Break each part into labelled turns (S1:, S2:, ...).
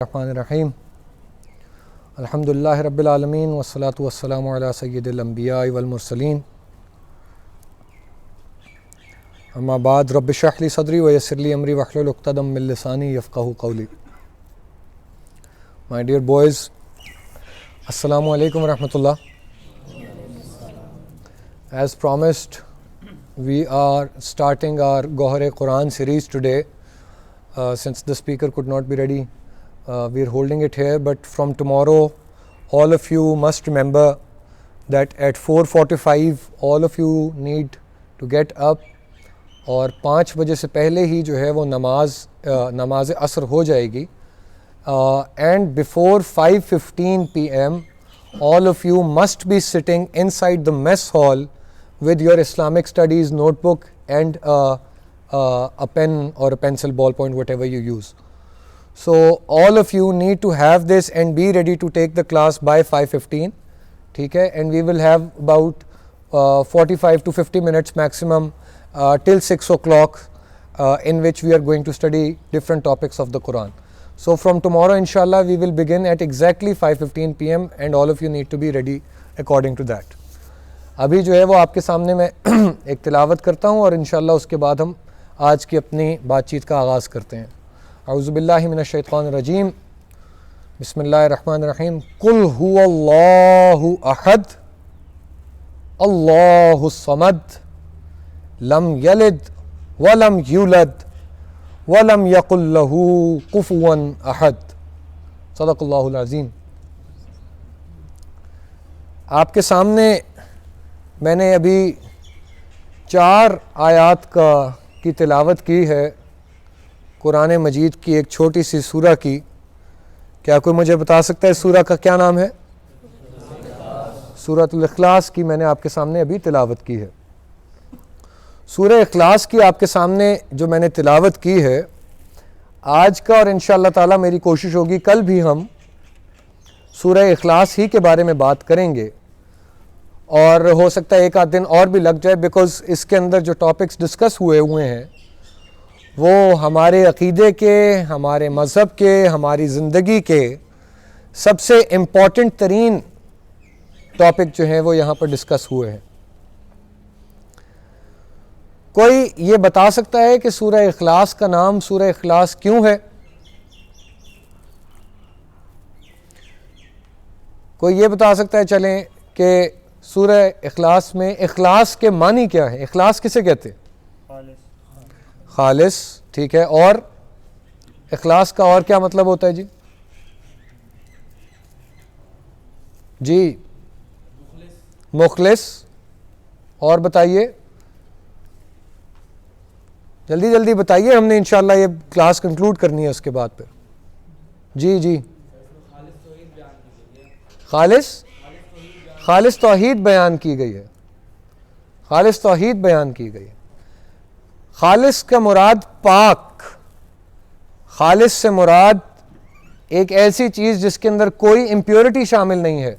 S1: الرحمن الرحیم الحمدللہ رب العالمین والصلاة والسلام علی سید الانبیاء والمرسلین اما بعد رب اشرح لی صدری ویسر لی امری واحلل عقدۃ من لسانی یفقہوا قولی. My dear boys, Assalamu alaikum wa rahmatullah. As promised, we are starting our Gohar-e-Quran series today. Since the speaker could not be ready, we are holding it here, but from tomorrow all of you must remember that at 4:45 all of you need to get up اور 5 بجے سے پہلے ہی جو ہے وہ نماز عصر ہو جائے گی. And before 5:15 p.m. all of you must be sitting inside the mess hall with your Islamic studies notebook and a pen or a pencil, ballpoint, whatever you use. So all of you need to have this and be ready to take the class by 5:15. ٹھیک ہے, and we will have about 45 to 50 minutes maximum till 6 o'clock in which we are going to study different topics of the Quran. So from tomorrow inshallah we will begin at exactly 5:15 p.m. and all of you need to be ready according to that. ابھی جو ہے وہ آپ کے سامنے میں ایک تلاوت کرتا ہوں اور انشاءاللہ اس کے بعد ہم آج کی اپنی بات چیت کا آغاز کرتے ہیں. اعوذ باللہ من الشیطان الرجیم, بسم اللہ الرحمن الرحیم. قل هو اللہ احد اللہ الصمد لم یلد ولم یولد وَلَمْ يَقُلْ لَهُ كُفُوًا أَحَدٌ. صدق اللہ العظیم. آپ کے سامنے میں نے ابھی 4 آیات کی تلاوت کی ہے قرآن مجید کی ایک چھوٹی سی سورہ کی. کیا کوئی مجھے بتا سکتا ہے اس سورہ کا کیا نام ہے؟ سورۃ الاخلاص کی میں نے آپ کے سامنے ابھی تلاوت کی ہے. سورہ اخلاص کی آپ کے سامنے جو میں نے تلاوت کی ہے آج کا, اور انشاءاللہ تعالی میری کوشش ہوگی کل بھی ہم سورہ اخلاص ہی کے بارے میں بات کریں گے, اور ہو سکتا ہے ایک آدھ دن اور بھی لگ جائے, بیکاز اس کے اندر جو ٹاپکس ڈسکس ہوئے ہیں وہ ہمارے عقیدے کے, ہمارے مذہب کے, ہماری زندگی کے سب سے امپورٹنٹ ترین ٹاپک جو ہیں وہ یہاں پر ڈسکس ہوئے ہیں. کوئی یہ بتا سکتا ہے کہ سورہ اخلاص کا نام سورہ اخلاص کیوں ہے؟ کوئی یہ بتا سکتا ہے چلیں کہ سورہ اخلاص میں اخلاص کے معنی کیا ہے؟ اخلاص کسے کہتے ہیں؟ خالص. ٹھیک ہے, اور اخلاص کا اور کیا مطلب ہوتا ہے جی؟ جی مخلص. اور بتائیے, جلدی جلدی بتائیے, ہم نے انشاءاللہ یہ کلاس کنکلوڈ کرنی ہے اس کے بعد پھر. جی خالص توحید بیان کی گئی ہے. خالص توحید بیان کی گئی ہے. خالص کا مراد پاک. خالص سے مراد ایک ایسی چیز جس کے اندر کوئی امپیورٹی شامل نہیں ہے.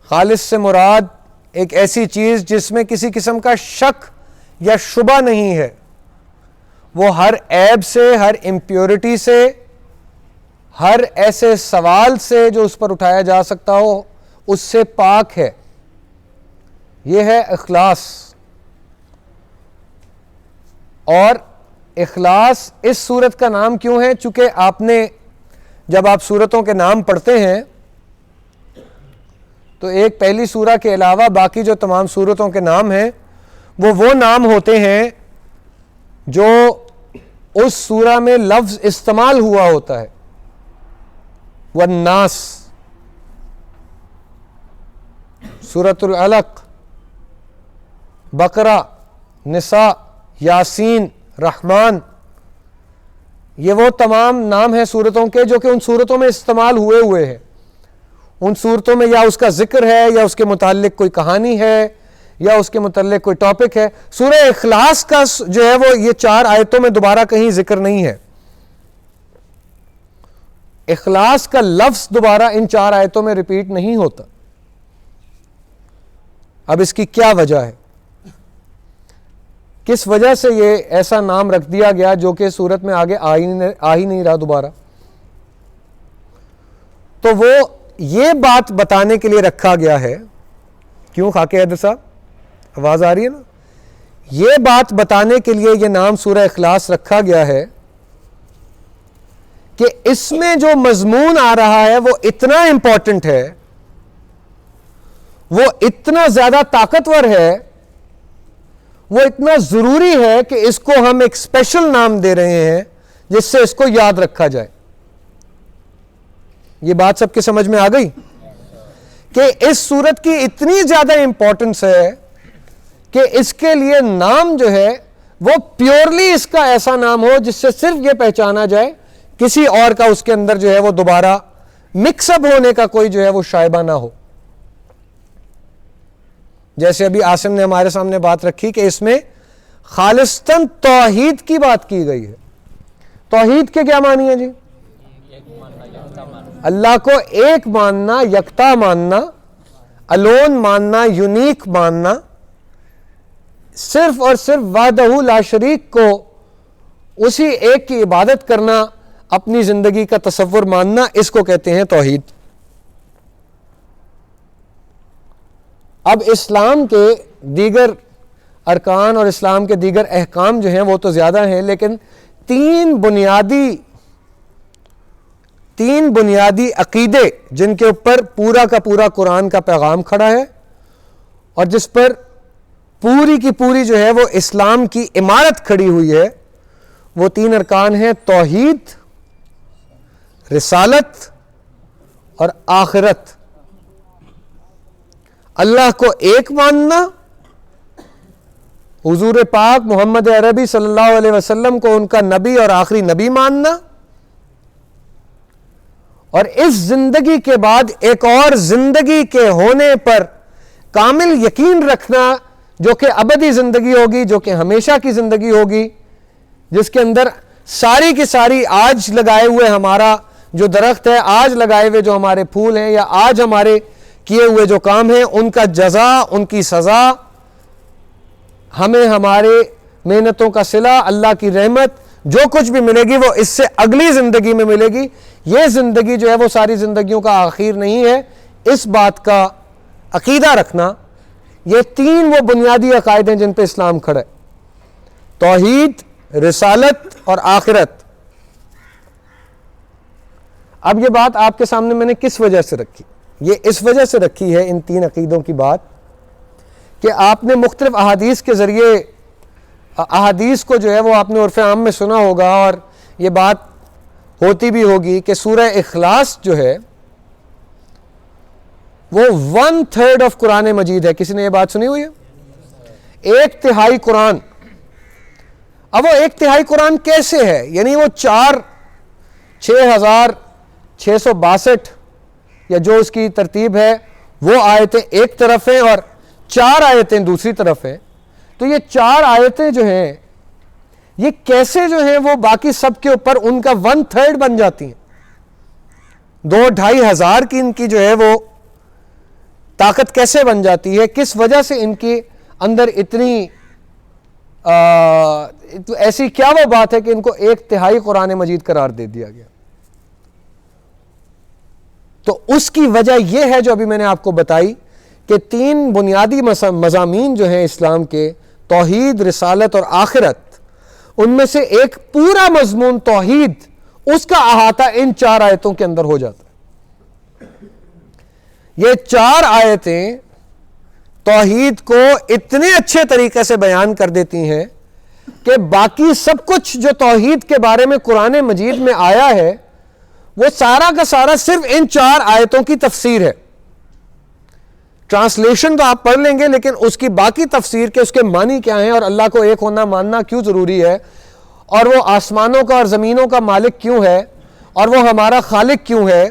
S1: خالص سے مراد ایک ایسی چیز جس میں کسی قسم کا شک یا شبہ نہیں ہے. وہ ہر عیب سے, ہر امپیورٹی سے, ہر ایسے سوال سے جو اس پر اٹھایا جا سکتا ہو اس سے پاک ہے. یہ ہے اخلاص. اور اخلاص اس سورت کا نام کیوں ہے؟ چونکہ آپ نے جب آپ سورتوں کے نام پڑھتے ہیں تو ایک پہلی سورہ کے علاوہ باقی جو تمام سورتوں کے نام ہیں وہ نام ہوتے ہیں جو اس سورہ میں لفظ استعمال ہوا ہوتا ہے. والناس, سورۃ العلق, بقرہ, نساء, یاسین, رحمان, یہ وہ تمام نام ہیں سورتوں کے جو کہ ان سورتوں میں استعمال ہوئے ہیں. ان صورتوں میں یا اس کا ذکر ہے یا اس کے متعلق کوئی کہانی ہے یا اس کے متعلق کوئی ٹاپک ہے. سورہ اخلاص کا جو ہے وہ یہ 4 آیتوں میں دوبارہ کہیں ذکر نہیں ہے. اخلاص کا لفظ دوبارہ ان 4 آیتوں میں ریپیٹ نہیں ہوتا. اب اس کی کیا وجہ ہے؟ کس وجہ سے یہ ایسا نام رکھ دیا گیا جو کہ صورت میں آگے آ ہی نہیں رہا دوبارہ؟ تو وہ یہ بات بتانے کے لیے رکھا گیا ہے. کیوں خاکے حیدر صاحب آواز آ رہی ہے نا؟ یہ بات بتانے کے لیے یہ نام سورہ اخلاص رکھا گیا ہے کہ اس میں جو مضمون آ رہا ہے وہ اتنا امپورٹنٹ ہے, وہ اتنا زیادہ طاقتور ہے, وہ اتنا ضروری ہے کہ اس کو ہم ایک اسپیشل نام دے رہے ہیں جس سے اس کو یاد رکھا جائے. یہ بات سب کے سمجھ میں آ گئی کہ اس سورت کی اتنی زیادہ امپورٹنس ہے کہ اس کے لیے نام جو ہے وہ پیورلی اس کا ایسا نام ہو جس سے صرف یہ پہچانا جائے, کسی اور کا اس کے اندر جو ہے وہ دوبارہ مکس اپ ہونے کا کوئی جو ہے وہ شائبہ نہ ہو. جیسے ابھی عاصم نے ہمارے سامنے بات رکھی کہ اس میں خالصتاً توحید کی بات کی گئی ہے. توحید کے کیا معنی ہے جی؟ اللہ کو ایک ماننا, یکتا ماننا, الون ماننا, یونیک ماننا, صرف اور صرف وحدہ لا شریک کو اسی ایک کی عبادت کرنا, اپنی زندگی کا تصور ماننا, اس کو کہتے ہیں توحید. اب اسلام کے دیگر ارکان اور اسلام کے دیگر احکام جو ہیں وہ تو زیادہ ہیں, لیکن تین بنیادی عقیدے جن کے اوپر پورا کا پورا قرآن کا پیغام کھڑا ہے اور جس پر پوری کی پوری جو ہے وہ اسلام کی عمارت کھڑی ہوئی ہے, وہ تین ارکان ہیں توحید, رسالت اور آخرت. اللہ کو ایک ماننا, حضور پاک محمد عربی صلی اللہ علیہ وسلم کو ان کا نبی اور آخری نبی ماننا, اور اس زندگی کے بعد ایک اور زندگی کے ہونے پر کامل یقین رکھنا جو کہ ابدی زندگی ہوگی, جو کہ ہمیشہ کی زندگی ہوگی, جس کے اندر ساری کی ساری آج لگائے ہوئے ہمارا جو درخت ہے, آج لگائے ہوئے جو ہمارے پھول ہیں, یا آج ہمارے کیے ہوئے جو کام ہیں, ان کا جزا, ان کی سزا, ہمیں ہمارے محنتوں کا صلہ, اللہ کی رحمت, جو کچھ بھی ملے گی وہ اس سے اگلی زندگی میں ملے گی. یہ زندگی جو ہے وہ ساری زندگیوں کا آخر نہیں ہے. اس بات کا عقیدہ رکھنا, یہ تین وہ بنیادی عقائد ہیں جن پہ اسلام کھڑا ہے, توحید, رسالت اور آخرت. اب یہ بات آپ کے سامنے میں نے کس وجہ سے رکھی؟ یہ اس وجہ سے رکھی ہے ان تین عقیدوں کی بات کہ آپ نے مختلف احادیث کے ذریعے, احادیث کو جو ہے وہ آپ نے عرف عام میں سنا ہوگا, اور یہ بات ہوتی بھی ہوگی کہ سورہ اخلاص جو ہے وہ 1/3 آف قرآن مجید ہے. کسی نے یہ بات سنی ہوئی ہے؟ 1/3 قرآن. اب وہ 1/3 قرآن کیسے ہے؟ یعنی وہ 6,662 یا جو اس کی ترتیب ہے وہ آیتیں ایک طرف ہیں اور 4 آیتیں دوسری طرف ہیں. تو یہ 4 آیتیں جو ہیں یہ کیسے جو ہیں وہ باقی سب کے اوپر ان کا 1/3 بن جاتی ہیں؟ 2-2.5 ہزار کی ان کی جو ہے وہ طاقت کیسے بن جاتی ہے؟ کس وجہ سے ان کے اندر اتنی ایسی کیا وہ بات ہے کہ ان کو 1/3 قرآن مجید قرار دے دیا گیا؟ تو اس کی وجہ یہ ہے جو ابھی میں نے آپ کو بتائی کہ 3 بنیادی مضامین جو ہیں اسلام کے, توحید, رسالت اور آخرت, ان میں سے ایک پورا مضمون توحید, اس کا احاطہ ان 4 آیتوں کے اندر ہو جاتا ہے. یہ 4 آیتیں توحید کو اتنے اچھے طریقے سے بیان کر دیتی ہیں کہ باقی سب کچھ جو توحید کے بارے میں قرآن مجید میں آیا ہے وہ سارا کا سارا صرف ان 4 آیتوں کی تفسیر ہے. ٹرانسلیشن تو آپ پڑھ لیں گے, لیکن اس کی باقی تفسیر کے اس کے معنی کیا ہیں, اور اللہ کو ایک ہونا ماننا کیوں ضروری ہے, اور وہ آسمانوں کا اور زمینوں کا مالک کیوں ہے, اور وہ ہمارا خالق کیوں ہے,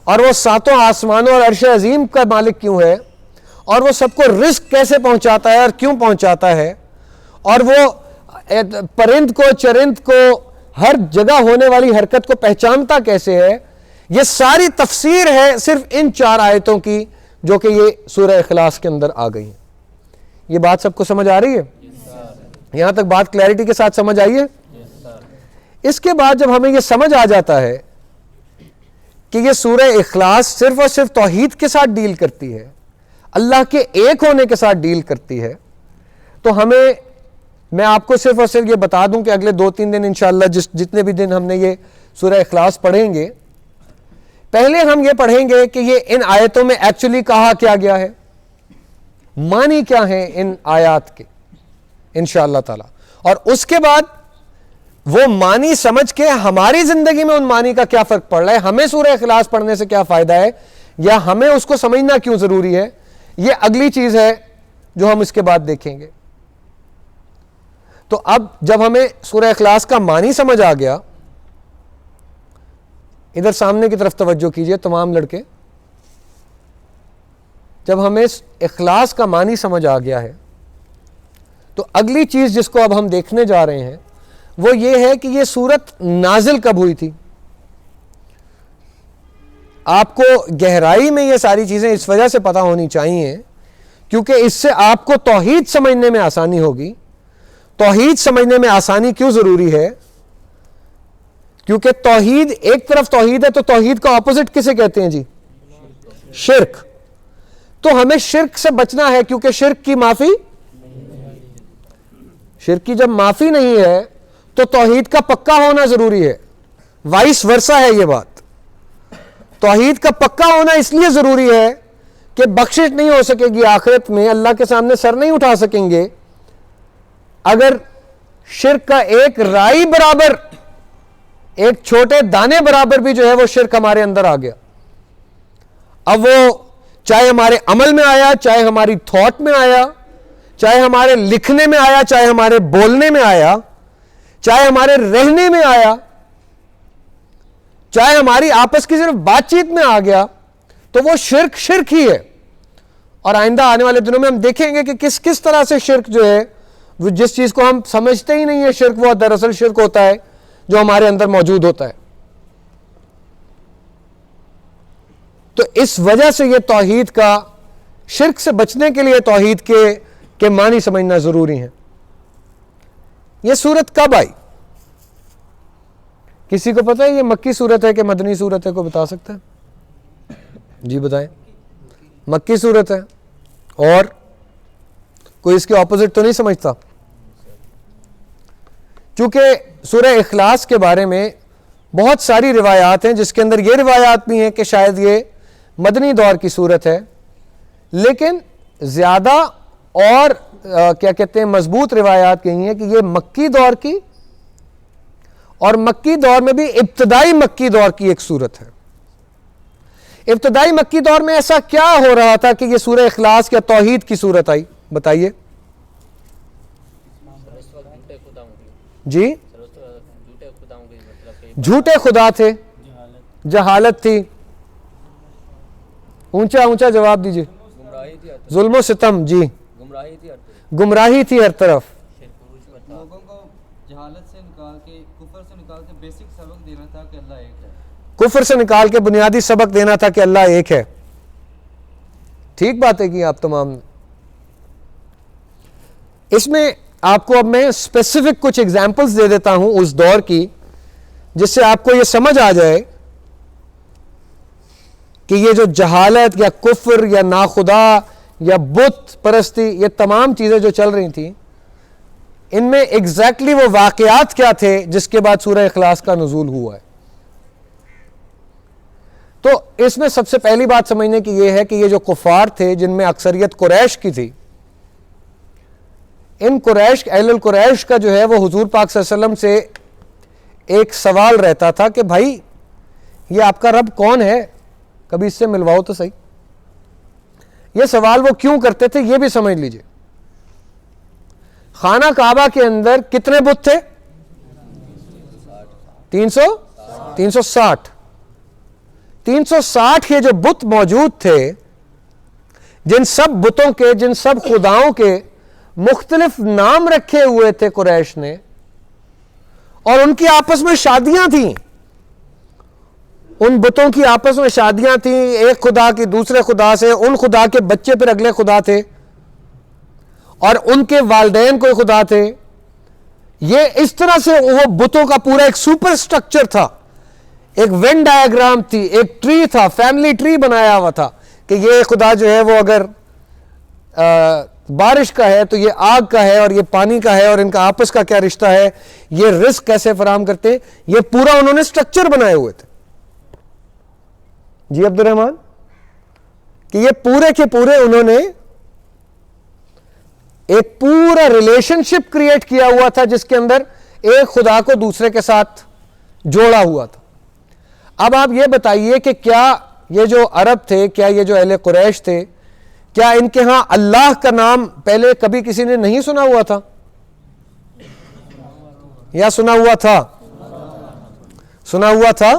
S1: اور وہ 7 آسمانوں اور عرش عظیم کا مالک کیوں ہے, اور وہ سب کو رزق کیسے پہنچاتا ہے اور کیوں پہنچاتا ہے, اور وہ پرند کو, چرند کو, ہر جگہ ہونے والی حرکت کو پہچانتا کیسے ہے, یہ ساری تفسیر ہے صرف ان 4 آیتوں کی جو کہ یہ سورہ اخلاص کے اندر آ گئی ہیں. یہ بات سب کو سمجھ آ رہی ہے؟ یہاں تک بات کلیئرٹی کے ساتھ سمجھ آئی ہے؟ اس کے بعد جب ہمیں یہ سمجھ آ جاتا ہے کہ یہ سورہ اخلاص صرف اور صرف توحید کے ساتھ ڈیل کرتی ہے, اللہ کے ایک ہونے کے ساتھ ڈیل کرتی ہے, تو ہمیں, میں آپ کو صرف اور صرف یہ بتا دوں کہ اگلے 2-3 دن انشاءاللہ جتنے بھی دن ہم نے یہ سورہ اخلاص پڑھیں گے, پہلے ہم یہ پڑھیں گے کہ یہ ان آیتوں میں ایکچولی کہا کیا گیا ہے, معنی کیا ہیں ان آیات کے انشاءاللہ تعالی, اور اس کے بعد وہ معنی سمجھ کے ہماری زندگی میں ان معنی کا کیا فرق پڑ رہا ہے, ہمیں سورہ اخلاص پڑھنے سے کیا فائدہ ہے, یا ہمیں اس کو سمجھنا کیوں ضروری ہے, یہ اگلی چیز ہے جو ہم اس کے بعد دیکھیں گے. تو اب جب ہمیں سورہ اخلاص کا معنی سمجھ آ گیا, ادھر سامنے کی طرف توجہ کیجئے تمام لڑکے, جب ہمیں اخلاص کا معنی سمجھ آ گیا ہے تو اگلی چیز جس کو اب ہم دیکھنے جا رہے ہیں وہ یہ ہے کہ یہ سورت نازل کب ہوئی تھی. آپ کو گہرائی میں یہ ساری چیزیں اس وجہ سے پتہ ہونی چاہیے کیونکہ اس سے آپ کو توحید سمجھنے میں آسانی ہوگی. توحید سمجھنے میں آسانی کیوں ضروری ہے؟ کیونکہ توحید ایک طرف توحید ہے, تو توحید کا اپوزٹ کسے کہتے ہیں جی؟ شرک. تو ہمیں شرک سے بچنا ہے کیونکہ شرک کی معافی, شرک کی جب معافی نہیں ہے تو توحید کا پکا ہونا ضروری ہے. وائس ورسا ہے یہ بات. توحید کا پکا ہونا اس لیے ضروری ہے کہ بخشش نہیں ہو سکے گی آخرت میں, اللہ کے سامنے سر نہیں اٹھا سکیں گے اگر شرک کا ایک رائی برابر, ایک چھوٹے دانے برابر بھی جو ہے وہ شرک ہمارے اندر آ گیا. اب وہ چاہے ہمارے عمل میں آیا, چاہے ہماری تھاٹ میں آیا, چاہے ہمارے لکھنے میں آیا, چاہے ہمارے بولنے میں آیا, چاہے ہمارے رہنے میں آیا, چاہے ہماری آپس کی صرف بات چیت میں آ گیا, تو وہ شرک شرک ہی ہے. اور آئندہ آنے والے دنوں میں ہم دیکھیں گے کہ کس کس طرح سے شرک جو ہے, وہ جس چیز کو ہم سمجھتے ہی نہیں ہے شرک, وہ دراصل شرک ہوتا ہے جو ہمارے اندر موجود ہوتا ہے. تو اس وجہ سے یہ توحید کا, شرک سے بچنے کے لیے توحید کے معنی سمجھنا ضروری ہے. یہ سورت کب آئی؟ کسی کو پتہ ہے یہ مکی سورت ہے کہ مدنی سورت ہے؟ کوئی بتا سکتا ہے؟ جی بتائیں. مکی سورت ہے. اور کوئی اس کے اپوزٹ تو نہیں سمجھتا؟ چونکہ سورہ اخلاص کے بارے میں بہت ساری روایات ہیں, جس کے اندر یہ روایات بھی ہیں کہ شاید یہ مدنی دور کی سورت ہے, لیکن زیادہ اور کیا کہتے ہیں مضبوط روایات کہی ہیں کہ یہ مکی دور کی, اور مکی دور میں بھی ابتدائی مکی دور کی ایک سورت ہے. ابتدائی مکی دور میں ایسا کیا ہو رہا تھا کہ یہ سورہ اخلاص کیا توحید کی سورت آئی؟ بتائیے. جی جھوٹے خدا تھے, جہالت تھی. اونچا اونچا جواب دیجیے. ظلم و ستم. جی گمراہی تھی ہر طرف.
S2: لوگوں کو جہالت سے نکال کے, کفر سے نکال کے بیسک سبق دینا تھا کہ اللہ ایک ہے.
S1: کفر سے نکال کے بنیادی سبق دینا تھا کہ اللہ ایک ہے. ٹھیک باتیں کی آپ تمام. اس میں آپ کو اب میں اسپیسیفک کچھ ایگزامپلس دے دیتا ہوں اس دور کی, جس سے آپ کو یہ سمجھ آ جائے کہ یہ جو جہالت یا کفر یا ناخدا یا بت پرستی, یہ تمام چیزیں جو چل رہی تھیں, ان میں ایگزیکٹلی وہ واقعات کیا تھے جس کے بعد سورہ اخلاص کا نزول ہوا ہے. تو اس میں سب سے پہلی بات سمجھنے کی یہ ہے کہ یہ جو کفار تھے, جن میں اکثریت قریش کی تھی, ان قریش, اہل القریش کا جو ہے وہ حضور پاک صلی اللہ علیہ وسلم سے ایک سوال رہتا تھا کہ بھائی یہ آپ کا رب کون ہے, کبھی اس سے ملواؤ تو صحیح. یہ سوال وہ کیوں کرتے تھے یہ بھی سمجھ لیجئے. خانہ کعبہ کے اندر کتنے بت تھے؟ 360. 360 یہ جو بت موجود تھے, جن سب بتوں کے, جن سب خداؤں کے مختلف نام رکھے ہوئے تھے قریش نے, اور ان کی آپس میں شادیاں تھیں. ان بتوں کی آپس میں شادیاں تھیں, ایک خدا کی دوسرے خدا سے, ان خدا کے بچے پھر اگلے خدا تھے, اور ان کے والدین کوئی خدا تھے. یہ اس طرح سے وہ بتوں کا پورا ایک سپر سٹرکچر تھا. ایک وین ڈائیگرام تھی, ایک ٹری تھا, فیملی ٹری بنایا ہوا تھا کہ یہ خدا جو ہے وہ اگر بارش کا ہے تو یہ آگ کا ہے اور یہ پانی کا ہے, اور ان کا آپس کا کیا رشتہ ہے, یہ رزق کیسے فراہم کرتے ہیں, یہ پورا انہوں نے سٹرکچر بنائے ہوئے تھے. جی عبد الرحمان, کہ یہ پورے کے پورے انہوں نے ایک پورا ریلیشن شپ کریٹ کیا ہوا تھا جس کے اندر ایک خدا کو دوسرے کے ساتھ جوڑا ہوا تھا. اب آپ یہ بتائیے کہ کیا یہ جو عرب تھے, کیا یہ جو اہل قریش تھے, کیا ان کے ہاں اللہ کا نام پہلے کبھی کسی نے نہیں سنا ہوا تھا, یا سنا ہوا تھا؟ سنا ہوا تھا.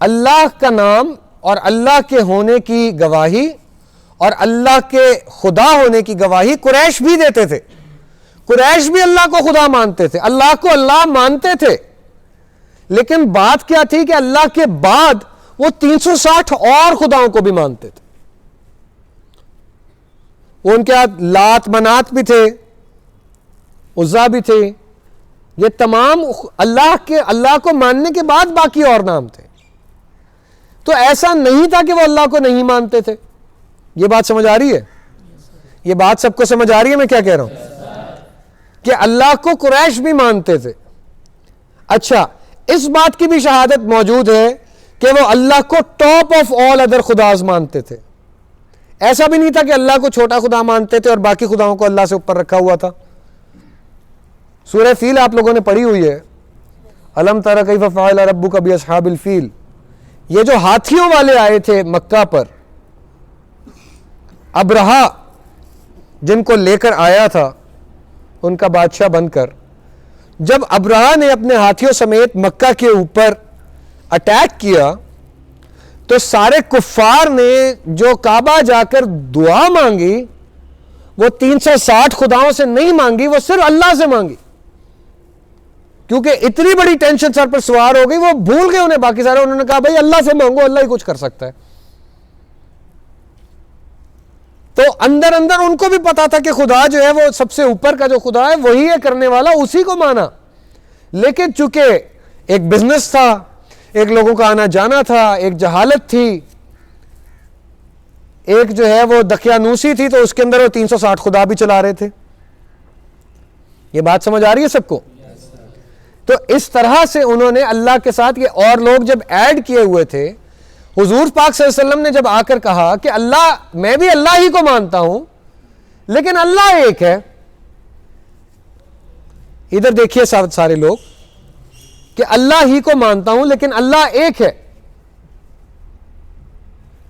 S1: اللہ کا نام اور اللہ کے ہونے کی گواہی اور اللہ کے خدا ہونے کی گواہی قریش بھی دیتے تھے. قریش بھی اللہ کو خدا مانتے تھے, اللہ کو اللہ مانتے تھے, لیکن بات کیا تھی کہ اللہ کے بعد وہ 360 اور خداؤں کو بھی مانتے تھے. وہ ان کے ہاتھ لات منات بھی تھے, عزا بھی تھے, یہ تمام اللہ کو ماننے کے بعد باقی اور نام تھے. تو ایسا نہیں تھا کہ وہ اللہ کو نہیں مانتے تھے. یہ بات سمجھ آ رہی ہے؟ یہ بات سب کو سمجھ آ رہی ہے میں کیا کہہ رہا ہوں؟ کہ اللہ کو قریش بھی مانتے تھے. اچھا, اس بات کی بھی شہادت موجود ہے کہ وہ اللہ کو ٹاپ آف آل ادر خداز مانتے تھے. ایسا بھی نہیں تھا کہ اللہ کو چھوٹا خدا مانتے تھے اور باقی خداؤں کو اللہ سے اوپر رکھا ہوا تھا. سورہ فیل آپ لوگوں نے پڑھی ہوئی ہے, الم تر کیف فعل ربک باصحاب الفیل. یہ جو ہاتھیوں والے آئے تھے مکہ پر, ابرہا جن کو لے کر آیا تھا ان کا بادشاہ بن کر, جب ابرہا نے اپنے ہاتھیوں سمیت مکہ کے اوپر اٹیک کیا تو سارے کفار نے جو کعبہ جا کر دعا مانگی وہ 360 خداؤں سے نہیں مانگی, وہ صرف اللہ سے مانگی, کیونکہ اتنی بڑی ٹینشن سر پر سوار ہو گئی وہ بھول گئے انہیں باقی سارے. انہوں نے کہا بھائی اللہ سے مانگو, اللہ ہی کچھ کر سکتا ہے. تو اندر اندر ان کو بھی پتا تھا کہ خدا جو ہے وہ سب سے اوپر کا جو خدا ہے وہی ہے کرنے والا, اسی کو مانا. لیکن چونکہ ایک بزنس تھا, ایک لوگوں کا آنا جانا تھا, ایک جہالت تھی, ایک جو ہے وہ دقیانوسی تھی, تو اس کے اندر وہ 360 خدا بھی چلا رہے تھے. یہ بات سمجھ آ رہی ہے سب کو؟ تو اس طرح سے انہوں نے اللہ کے ساتھ یہ اور لوگ جب ایڈ کیے ہوئے تھے, حضور پاک صلی اللہ علیہ وسلم نے جب آ کر کہا کہ اللہ, میں بھی اللہ ہی کو مانتا ہوں لیکن اللہ ایک ہے. ادھر دیکھیے سارے لوگ کہ اللہ ہی کو مانتا ہوں لیکن اللہ ایک ہے,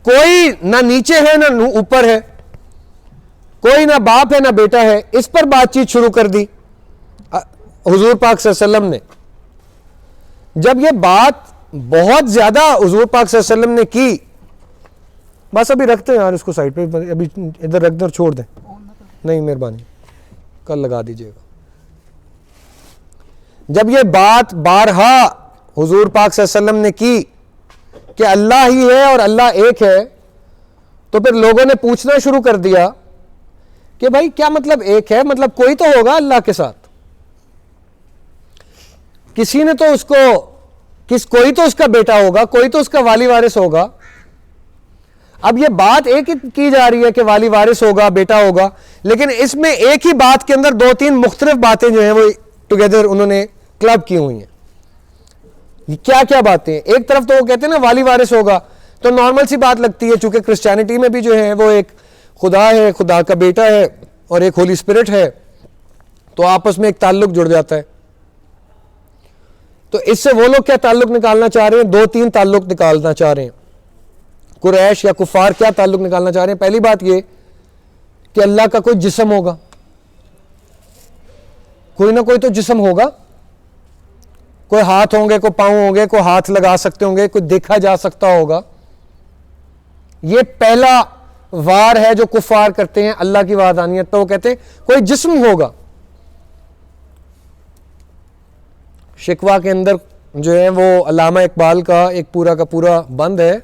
S1: کوئی نہ نیچے ہے نہ اوپر ہے, کوئی نہ باپ ہے نہ بیٹا ہے. اس پر بات چیت شروع کر دی حضور پاک صلی اللہ علیہ وسلم نے. جب یہ بات بہت زیادہ حضور پاک صلی اللہ علیہ وسلم نے کی, بس ابھی رکھتے ہیں یار اس کو سائڈ پہ, ابھی ادھر رکھ دیں اور چھوڑ دیں, نہیں مہربانی کل لگا دیجئے گا. جب یہ بات بارہا حضور پاک صلی اللہ علیہ وسلم نے کی کہ اللہ ہی ہے اور اللہ ایک ہے, تو پھر لوگوں نے پوچھنا شروع کر دیا کہ بھائی کیا مطلب ایک ہے, مطلب کوئی تو ہوگا اللہ کے ساتھ, کسی نے تو اس کو کوئی تو اس کا بیٹا ہوگا, کوئی تو اس کا والی وارث ہوگا. اب یہ بات ایک ہی کی جا رہی ہے کہ والی وارث ہوگا, بیٹا ہوگا, لیکن اس میں ایک ہی بات کے اندر 2-3 مختلف باتیں جو ہیں وہ ٹوگیدر انہوں نے کلب کی ہوئی ہیں. کیا کیا باتیں؟ ایک طرف تو وہ کہتے ہیں نا والی وارث ہوگا, تو نارمل سی بات لگتی ہے, چونکہ کرسچینٹی میں بھی جو ہے وہ ایک خدا ہے, خدا کا بیٹا ہے اور ایک ہولی اسپرٹ ہے, تو آپس میں ایک تعلق جڑ جاتا ہے. تو اس سے وہ لوگ کیا تعلق نکالنا چاہ رہے ہیں؟ 2-3 تعلق نکالنا چاہ رہے ہیں. قریش یا کفار کیا تعلق نکالنا چاہ رہے ہیں؟ پہلی بات یہ کہ اللہ کا کوئی جسم ہوگا, کوئی نہ کوئی تو جسم ہوگا, کوئی ہاتھ ہوں گے, کوئی پاؤں ہوں گے, کوئی ہاتھ لگا سکتے ہوں گے, کوئی دیکھا جا سکتا ہوگا. یہ پہلا وار ہے جو کفار کرتے ہیں اللہ کی وحدانیت پر, وہ کہتے ہیں کوئی جسم ہوگا. شکوہ کے اندر جو ہے وہ علامہ اقبال کا ایک پورا کا پورا بند ہے,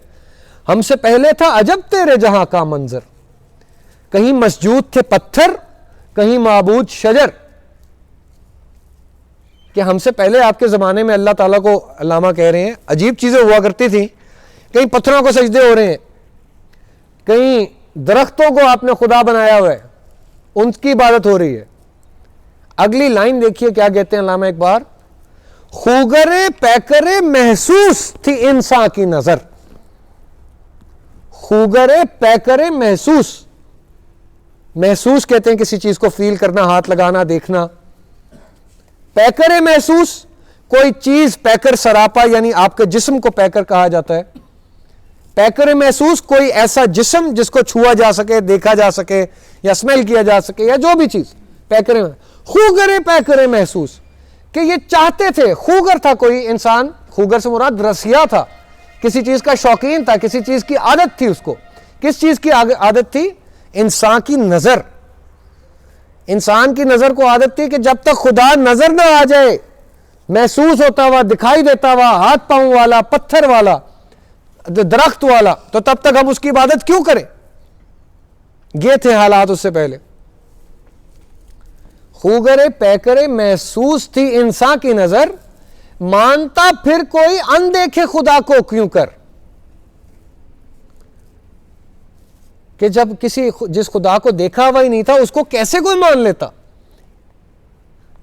S1: ہم سے پہلے تھا عجب تیرے جہاں کا منظر, کہیں مسجود تھے پتھر, کہیں معبود شجر. کہ ہم سے پہلے آپ کے زمانے میں اللہ تعالیٰ کو علامہ کہہ رہے ہیں عجیب چیزیں ہوا کرتی تھیں, کہیں پتھروں کو سجدے ہو رہے ہیں, کہیں درختوں کو آپ نے خدا بنایا ہوا ہے, ان کی عبادت ہو رہی ہے. اگلی لائن دیکھیے کیا کہتے ہیں علامہ اقبال, خوگرے پیکرے محسوس تھی انسان کی نظر. خوگرے پیکرے محسوس, محسوس کہتے ہیں کسی چیز کو فیل کرنا, ہاتھ لگانا, دیکھنا. پیکرے محسوس, کوئی چیز پیکر سراپا یعنی آپ کے جسم کو پیکر کہا جاتا ہے. پیکر محسوس کوئی ایسا جسم جس کو چھوا جا سکے, دیکھا جا سکے یا اسمیل کیا جا سکے یا جو بھی چیز. پیکر خوگرے پیکرے محسوس, کہ یہ چاہتے تھے. خوگر تھا کوئی انسان, خوگر سے مراد رسیا تھا, کسی چیز کا شوقین تھا, کسی چیز کی عادت تھی اس کو. کس چیز کی عادت تھی؟ انسان کی نظر. انسان کی نظر کو عادت تھی کہ جب تک خدا نظر نہ آ جائے, محسوس ہوتا ہوا, دکھائی دیتا ہوا, ہاتھ پاؤں والا, پتھر والا, درخت والا, تو تب تک ہم اس کی عبادت کیوں کریں؟ یہ تھے حالات اس سے پہلے. خوگرے پیکرے محسوس تھی انسان کی نظر, مانتا پھر کوئی اندیکھے خدا کو کیوں کر. کہ جب جس خدا کو دیکھا ہوا ہی نہیں تھا اس کو کیسے کوئی مان لیتا؟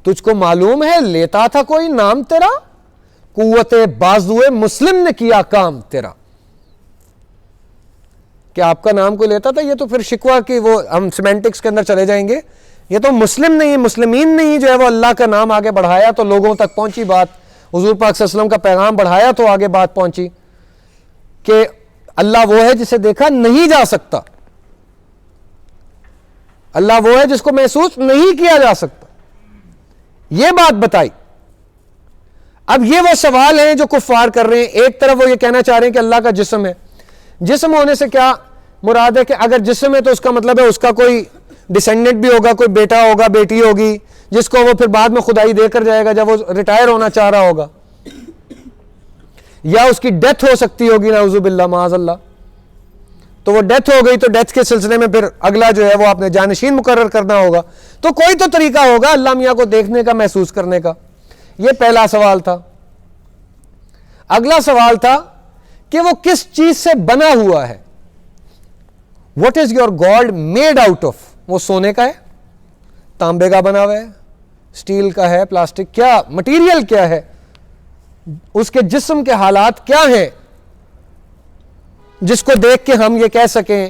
S1: تجھ کو معلوم ہے لیتا تھا کوئی نام تیرا, قوت بازوئے مسلم نے کیا کام تیرا. کہ آپ کا نام کوئی لیتا تھا, یہ تو پھر شکوہ کی وہ ہم سیمینٹکس کے اندر چلے جائیں گے. یہ تو مسلم نہیں, مسلمین نہیں جو ہے وہ اللہ کا نام آگے بڑھایا تو لوگوں تک پہنچی بات, حضور پاک صلی اللہ علیہ وسلم کا پیغام بڑھایا تو آگے بات پہنچی کہ اللہ وہ ہے جسے دیکھا نہیں جا سکتا, اللہ وہ ہے جس کو محسوس نہیں کیا جا سکتا. یہ بات بتائی. اب یہ وہ سوال ہیں جو کفار کر رہے ہیں. ایک طرف وہ یہ کہنا چاہ رہے ہیں کہ اللہ کا جسم ہے. جسم ہونے سے کیا مراد ہے؟ کہ اگر جسم ہے تو اس کا مطلب ہے اس کا کوئی ڈسینڈنٹ بھی ہوگا, کوئی بیٹا ہوگا, بیٹی ہوگی, جس کو وہ پھر بعد میں خدائی دے کر جائے گا جب وہ ریٹائر ہونا چاہ رہا ہوگا, یا اس کی ڈیتھ ہو سکتی ہوگی نعوذ باللہ معاذ اللہ. تو وہ ڈیتھ ہو گئی تو ڈیتھ کے سلسلے میں پھر اگلا جو ہے وہ آپ نے جانشین مقرر کرنا ہوگا. تو کوئی تو طریقہ ہوگا اللہ میاں کو دیکھنے کا, محسوس کرنے کا. یہ پہلا سوال تھا. اگلا سوال تھا کہ وہ کس چیز سے بنا ہوا ہے. What is your God made out of? وہ سونے کا ہے, تانبے کا بنا ہوا ہے, اسٹیل کا ہے, پلاسٹک, کیا مٹیریل کیا ہے, اس کے جسم کے حالات کیا ہیں جس کو دیکھ کے ہم یہ کہہ سکیں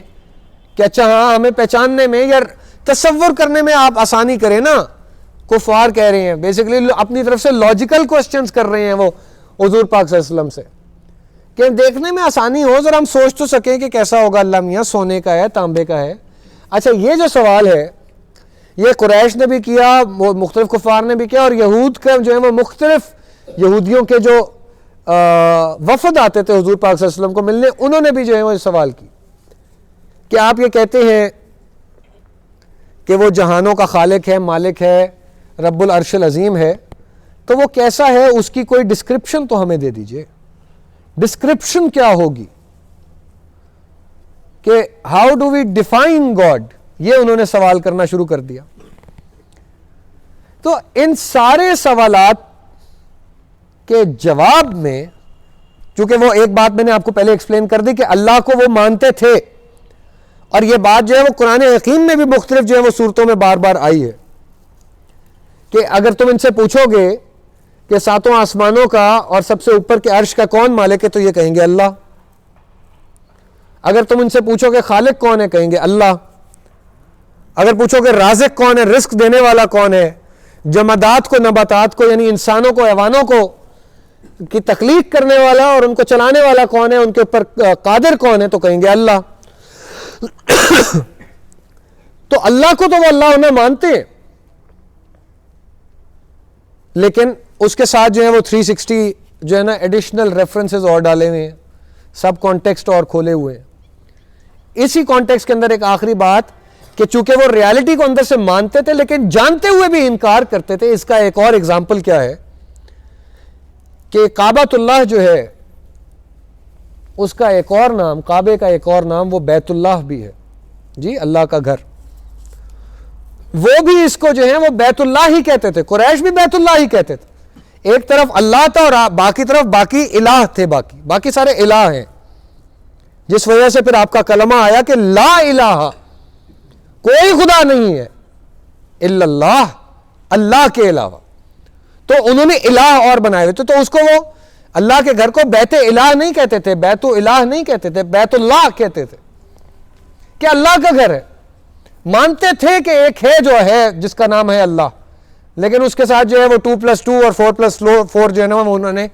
S1: کہ اچھا ہاں ہمیں پہچاننے میں یا تصور کرنے میں آپ آسانی کریں نا. کفار کہہ رہے ہیں بیسیکلی اپنی طرف سے لاجیکل کوسچنز کر رہے ہیں وہ حضور پاک صلی اللہ علیہ وسلم سے کہ دیکھنے میں آسانی ہو, ذرا ہم سوچ تو سکیں کہ کیسا ہوگا اللہ میاں, سونے کا ہے, تانبے کا ہے. اچھا یہ جو سوال ہے یہ قریش نے بھی کیا, مختلف کفار نے بھی کیا, اور یہود کا جو ہے وہ مختلف یہودیوں کے جو وفد آتے تھے حضور پاک صلی اللہ علیہ وسلم کو ملنے, انہوں نے بھی جو ہے وہ سوال کی کہ آپ یہ کہتے ہیں کہ وہ جہانوں کا خالق ہے, مالک ہے, رب العرش العظیم ہے, تو وہ کیسا ہے, اس کی کوئی ڈسکرپشن تو ہمیں دے دیجئے. ڈسکرپشن کیا ہوگی کہ how do we define God, یہ انہوں نے سوال کرنا شروع کر دیا. تو ان سارے سوالات کے جواب میں, چونکہ وہ ایک بات میں نے آپ کو پہلے ایکسپلین کر دی کہ اللہ کو وہ مانتے تھے, اور یہ بات جو ہے وہ قرآن حکیم میں بھی مختلف جو ہے وہ صورتوں میں بار بار آئی ہے کہ اگر تم ان سے پوچھو گے کہ ساتوں آسمانوں کا اور سب سے اوپر کے عرش کا کون مالک ہے, تو یہ کہیں گے اللہ. اگر تم ان سے پوچھو کہ خالق کون ہے, کہیں گے اللہ. اگر پوچھو کہ رازق کون ہے, رزق دینے والا کون ہے, جمادات کو, نباتات کو یعنی انسانوں کو, حیوانوں کو کی تخلیق کرنے والا اور ان کو چلانے والا کون ہے, ان کے اوپر قادر کون ہے, تو کہیں گے اللہ. تو اللہ کو تو وہ اللہ انہیں مانتے ہیں, لیکن اس کے ساتھ جو ہے وہ 360 جو ہے نا ایڈیشنل ریفرنسز اور ڈالے ہوئے ہیں, سب کانٹیکسٹ اور کھولے ہوئے ہیں. اسی کانٹیکسٹ کے اندر ایک آخری بات کہ چونکہ وہ ریالٹی کو اندر سے مانتے تھے لیکن جانتے ہوئے بھی انکار کرتے تھے. اس کا ایک اور ایگزامپل کیا ہے کہ کعبۃ اللہ جو ہے اس کا ایک اور نام, کعبے کا ایک اور نام وہ بیت اللہ بھی ہے جی, اللہ کا گھر. وہ بھی اس کو جو ہے وہ بیت اللہ ہی کہتے تھے, قریش بھی بیت اللہ ہی کہتے تھے. ایک طرف اللہ تھا اور باقی طرف باقی الہ تھے، باقی سارے الہ ہیں، جس وجہ سے پھر آپ کا کلمہ آیا کہ لا الہ، کوئی خدا نہیں ہے الا اللہ، اللہ کے علاوہ. تو انہوں نے الہ اور بنائے ہوئے تھے، تو اس کو وہ اللہ کے گھر کو بیت الہ نہیں کہتے تھے، بیت الہ نہیں کہتے تھے، بیت اللہ کہتے تھے کہ اللہ کا گھر ہے. مانتے تھے کہ ایک ہے جو ہے جس کا نام ہے اللہ، لیکن اس کے ساتھ جو ہے وہ 2+2 اور 4+4 جو ہے نا وہ انہوں نے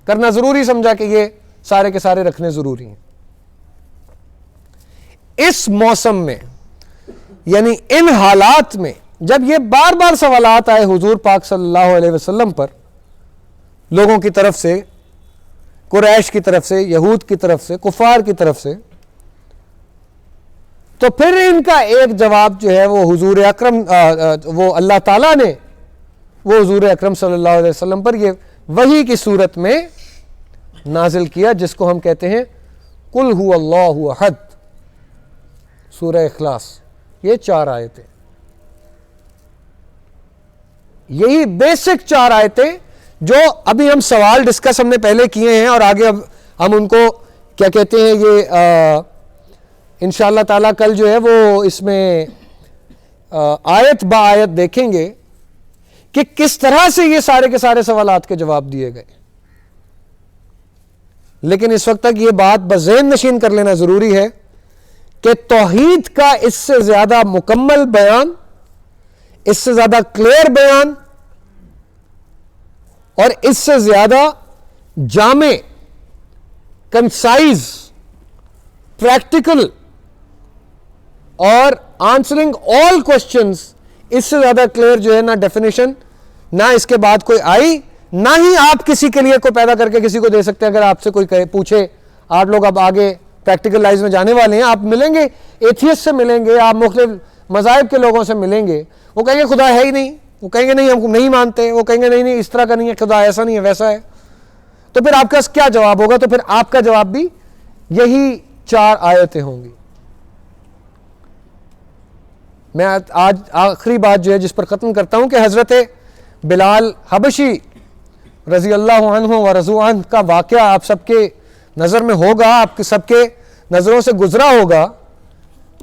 S1: کرنا ضروری سمجھا کہ یہ سارے کے سارے رکھنے ضروری ہیں. اس موسم میں یعنی ان حالات میں جب یہ بار بار سوالات آئے حضور پاک صلی اللہ علیہ وسلم پر، لوگوں کی طرف سے، قریش کی طرف سے، یہود کی طرف سے، کفار کی طرف سے، تو پھر ان کا ایک جواب جو ہے وہ حضور اکرم وہ اللہ تعالیٰ نے وہ حضور اکرم صلی اللہ علیہ وسلم پر یہ وحی کی صورت میں نازل کیا، جس کو ہم کہتے ہیں قل هو اللہ احد، سورہ اخلاص. یہ 4 آیتیں، یہی بیسک 4 آیتیں جو ابھی ہم سوال ڈسکس ہم نے پہلے کیے ہیں، اور آگے اب ہم ان کو کیا کہتے ہیں، یہ انشاءاللہ تعالیٰ کل جو ہے وہ اس میں آیت با آیت دیکھیں گے کہ کس طرح سے یہ سارے کے سارے سوالات کے جواب دیے گئے. لیکن اس وقت تک یہ بات بذہن نشین کر لینا ضروری ہے کہ توحید کا اس سے زیادہ مکمل بیان، اس سے زیادہ کلیئر بیان اور اس سے زیادہ جامع، کنسائز، پریکٹیکل اور آنسرنگ آل کوشچنز، اس سے زیادہ کلیئر جو ہے نہ ڈیفینیشن، نہ اس کے بعد کوئی آئی، نہ ہی آپ کسی کے لیے کوئی پیدا کر کے کسی کو دے سکتے ہیں. اگر آپ سے کوئی پوچھے، آپ لوگ اب آگے پریکٹیکل لائف میں جانے والے ہیں، آپ ملیں گے ایتھیسٹ سے ملیں گے، آپ مختلف مذاہب کے لوگوں سے ملیں گے، وہ کہیں گے خدا ہے ہی نہیں، وہ کہیں گے نہیں ہم نہیں مانتے، وہ کہیں گے نہیں اس طرح کا نہیں ہے خدا، ایسا نہیں ہے ویسا ہے. تو پھر آپ کا کیا جواب ہوگا؟ تو پھر آپ کا جواب بھی یہی 4 آیتیں ہوں گی. میں آج آخری بات جو ہے جس پر ختم کرتا ہوں کہ حضرت بلال حبشی رضی اللہ عنہ و رضوا عنہ کا واقعہ آپ سب کے نظر میں ہوگا، آپ کے سب کے نظروں سے گزرا ہوگا،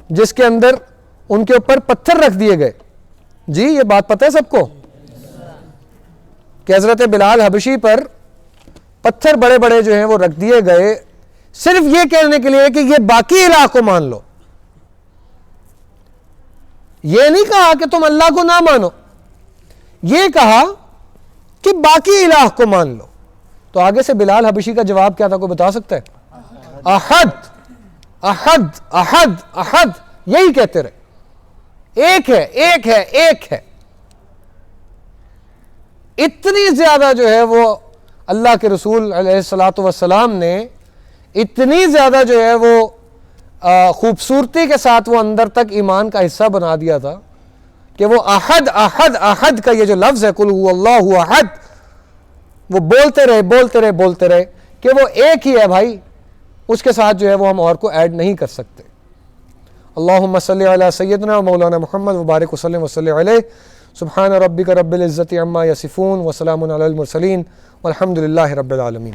S1: جس کے اندر ان کے اوپر پتھر رکھ دیے گئے. جی یہ بات پتہ ہے سب کو کہ حضرت بلال حبشی پر پتھر بڑے بڑے جو ہیں وہ رکھ دیے گئے، صرف یہ کہنے کے لیے کہ یہ باقی الہ کو مان لو. یہ نہیں کہا کہ تم اللہ کو نہ مانو، یہ کہا کہ باقی الہ کو مان لو. تو آگے سے بلال حبشی کا جواب کیا تھا، کوئی بتا سکتا ہے؟ احد احد احد احد، یہی کہتے رہے، ایک ہے ایک ہے ایک ہے. اتنی زیادہ جو ہے وہ اللہ کے رسول علیہ الصلوۃ والسلام نے اتنی زیادہ جو ہے وہ خوبصورتی کے ساتھ وہ اندر تک ایمان کا حصہ بنا دیا تھا کہ وہ احد احد احد کا یہ جو لفظ ہے قل هو اللہ احد، وہ بولتے رہے کہ وہ ایک ہی ہے بھائی، اس کے ساتھ جو ہے وہ ہم اور کو ایڈ نہیں کر سکتے. اللہم صلی علی سیدنا و مولانا محمد وبارک وسلم وصلی علیہ. سبحان ربک رب العزت عما یصفون وسلام علی المرسلین والحمد للہ رب العالمین.